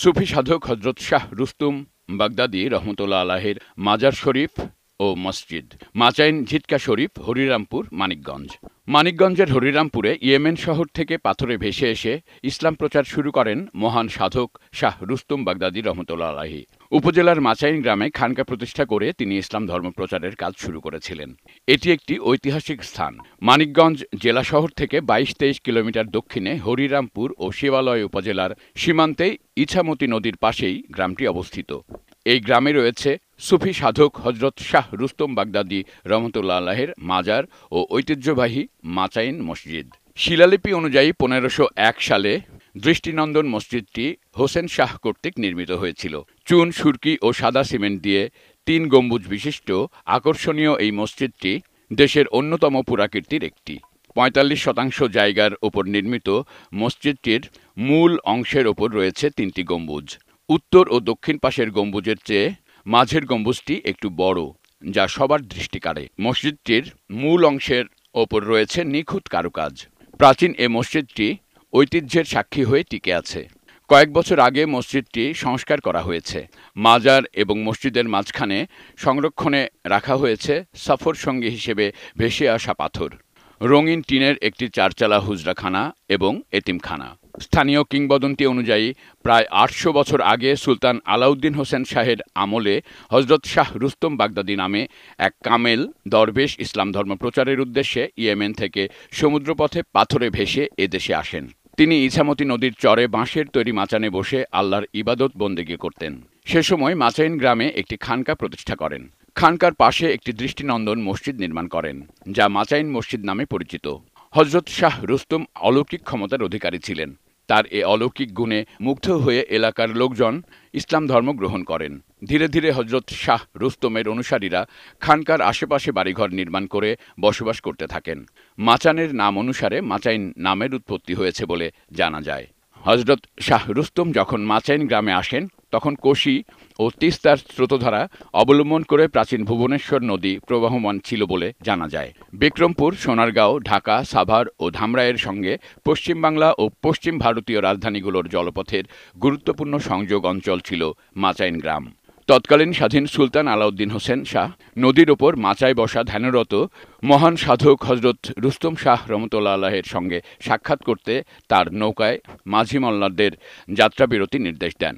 সুফি সাধক হযরত শাহ রুস্তুম বাগদাদী রহমতুল্লাহ আলাইহির মাজার শরীফ ও মসজিদ। মাচাইন ঝিটকা শরীফ, হরিরামপুর, মানিকগঞ্জ। মানিকগঞ্জের হরিরামপুরে ইয়েমেন শহর থেকে পাথরে ভেসে এসে ইসলাম প্রচার শুরু করেন মহান সাধক শাহ রুস্তুম বাগদাদী রহমতুল্লাহ আলাইহি। উপজেলার মাচাইন গ্রামে খানকা প্রতিষ্ঠা করে তিনি ইসলাম ধর্ম প্রচারের কাজ শুরু করেছিলেন। এটি একটি ঐতিহাসিক স্থান। মানিকগঞ্জ জেলা শহর থেকে ২২-২৩ কিলোমিটার দক্ষিণে হরিরামপুর ও শিবালয় উপজেলার সীমান্তে ইছামতি নদীর পাশেই গ্রামটি অবস্থিত। এই গ্রামে রয়েছে সুফি সাধক হযরত শাহ রুস্তুম বাগদাদী রহমতুল্লাহ আলাইহির মাজার ও ঐতিহ্যবাহী মাচাইন মসজিদ। শিলালিপি অনুযায়ী ১৫০১ সালে দৃষ্টিনন্দন মসজিদটি হোসেন শাহ কর্তৃক নির্মিত হয়েছিল। চুন, সুরকি ও সাদা সিমেন্ট দিয়ে ৩ গম্বুজ বিশিষ্ট আকর্ষণীয় এই মসজিদটি দেশের অন্যতম পুরাকীর্তির একটি। ৪৫% জায়গার ওপর নির্মিত মসজিদটির মূল অংশের ওপর রয়েছে ৩টি গম্বুজ। উত্তর ও দক্ষিণ পাশের গম্বুজের চেয়ে মাঝের গম্বুজটি একটু বড়, যা সবার দৃষ্টি কাড়ে। মসজিদটির মূল অংশের ওপর রয়েছে নিখুঁত কারুকাজ। প্রাচীন এ মসজিদটি ঐতিহ্যের সাক্ষী হয়ে টিকে আছে। কয়েক বছর আগে মসজিদটি সংস্কার করা হয়েছে। মাজার এবং মসজিদের মাঝখানে সংরক্ষণে রাখা হয়েছে সফর সঙ্গী হিসেবে ভেসে আসা পাথর, রঙিন টিনের একটি ৪চালা হুজরাখানা এবং এতিমখানা। স্থানীয় কিংবদন্তি অনুযায়ী প্রায় ৮০০ বছর আগে সুলতান আলাউদ্দিন হোসেন শাহের আমলে হযরত শাহ রুস্তুম বাগদাদী নামে এক কামেল দরবেশ ইসলাম ধর্ম প্রচারের উদ্দেশ্যে ইয়েমেন থেকে সমুদ্রপথে পাথরে ভেসে এদেশে আসেন। তিনি ইছামতি নদীর চরে বাঁশের তৈরি মাচানে বসে আল্লাহর ইবাদত বন্দেগী করতেন। সে সময় মাচাইন গ্রামে একটি খানকা প্রতিষ্ঠা করেন। খানকার পাশে একটি দৃষ্টিনন্দন মসজিদ নির্মাণ করেন, যা মাচাইন মসজিদ নামে পরিচিত। হযরত শাহ রুস্তুম অলৌকিক ক্ষমতার অধিকারী ছিলেন। তার এ অলৌকিক গুণে মুগ্ধ হয়ে এলাকার লোকজন ইসলাম ধর্ম গ্রহণ করেন। ধীরে ধীরে হযরত শাহ রুস্তমের অনুসারীরা খানকার আশেপাশে বাড়িঘর নির্মাণ করে বসবাস করতে থাকেন। মাচানের নাম অনুসারে মাচাইন নামের উৎপত্তি হয়েছে বলে জানা যায়। হযরত শাহ রুস্তুম যখন মাচাইন গ্রামে আসেন, তখন কোশি ও তিস্তার স্রোতধারা অবলম্বন করে প্রাচীন ভুবনেশ্বর নদী প্রবাহমান ছিল বলে জানা যায়। বিক্রমপুর, সোনারগাঁও, ঢাকা, সাভার ও ধামরাইয়ের সঙ্গে পশ্চিমবাংলা ও পশ্চিম ভারতীয় রাজধানীগুলোর জলপথের গুরুত্বপূর্ণ সংযোগ অঞ্চল ছিল মাচাইন গ্রাম। তৎকালীন স্বাধীন সুলতান আলাউদ্দিন হোসেন শাহ নদীর ওপর মাচায় বসা ধ্যানরত মহান সাধক হযরত রুস্তুম শাহ রহমতুল্লাহ আলাইহির সঙ্গে সাক্ষাৎ করতে তার নৌকায় মাঝি মল্লারদের যাত্রাবিরতি নির্দেশ দেন।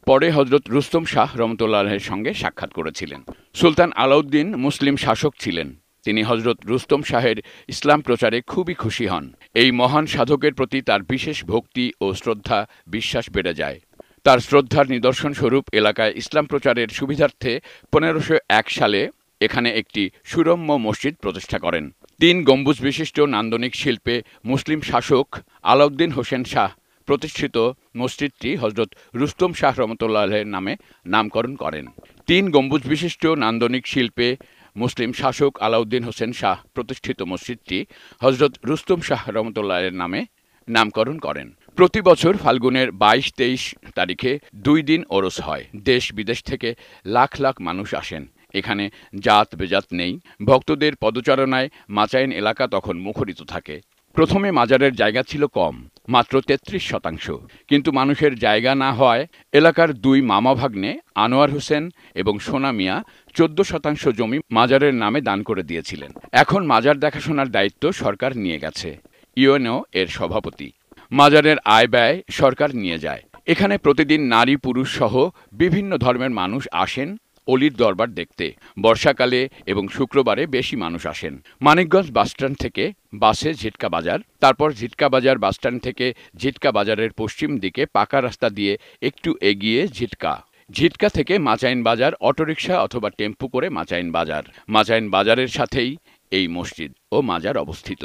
পরে হযরত রুস্তুম শাহ রহমতুল্লাহ আলাইহির সঙ্গে সাক্ষাৎ করেছিলেন। সুলতান আলাউদ্দিন মুসলিম শাসক ছিলেন। তিনি হযরত রুস্তুম শাহের ইসলাম প্রচারে খুবই খুশি হন। এই মহান সাধকের প্রতি তার বিশেষ ভক্তি ও শ্রদ্ধা, বিশ্বাস বেড়ে যায়। তার শ্রদ্ধার নিদর্শন স্বরূপ এলাকায় ইসলাম প্রচারের সুবিধার্থে ১৫০১ সালে এখানে একটি সুরম্য মসজিদ প্রতিষ্ঠা করেন। ৩ গম্বুজ বিশিষ্ট নান্দনিক শিল্পে মুসলিম শাসক আলাউদ্দিন হোসেন শাহ প্রতিষ্ঠিত মসজিদটি হযরত রুস্তুম শাহ রহমতুল্লাহ আলাইহির নামে নামকরণ করেন। ৩ গম্বুজ বিশিষ্ট নান্দনিক শিল্পে মুসলিম শাসক আলাউদ্দিন হোসেন শাহ প্রতিষ্ঠিত মসজিদটি হযরত রুস্তুম শাহ রহমতুল্লাহ আলাইহির নামে নামকরণ করেন। প্রতি বছর ফাল্গুনের ২২-২৩ তারিখে ২ দিন ওরস হয়। দেশ বিদেশ থেকে লাখ লাখ মানুষ আসেন। এখানে জাত বেজাত নেই। ভক্তদের পদচারণায় মাচাইন এলাকা তখন মুখরিত থাকে। প্রথমে মাজারের জায়গা ছিল কম, মাত্র ৩৩%। কিন্তু মানুষের জায়গা না হওয়ায় এলাকার ২ মামা ভাগ্নে আনোয়ার হোসেন এবং সোনা মিয়া ১৪% জমি মাজারের নামে দান করে দিয়েছিলেন। এখন মাজার দেখাশোনার দায়িত্ব সরকার নিয়ে গেছে। ইউএনও এর সভাপতি। মাজারের আয় ব্যয় সরকার নিয়ে যায়। এখানে প্রতিদিন নারী পুরুষ সহ বিভিন্ন ধর্মের মানুষ আসেন অলির দরবার দেখতে। বর্ষাকালে এবং শুক্রবারে বেশি মানুষ আসেন। মানিকগঞ্জ বাসস্ট্যান্ড থেকে বাসে ঝিটকা বাজার, তারপর ঝিটকা বাজার বাসস্ট্যান্ড থেকে ঝিটকা বাজারের পশ্চিম দিকে পাকা রাস্তা দিয়ে একটু এগিয়ে ঝিটকা থেকে মাচাইন বাজার, অটোরিকশা অথবা টেম্পু করে মাচাইন বাজার। মাচাইন বাজারের সাথেই এই মসজিদ ও মাজার অবস্থিত।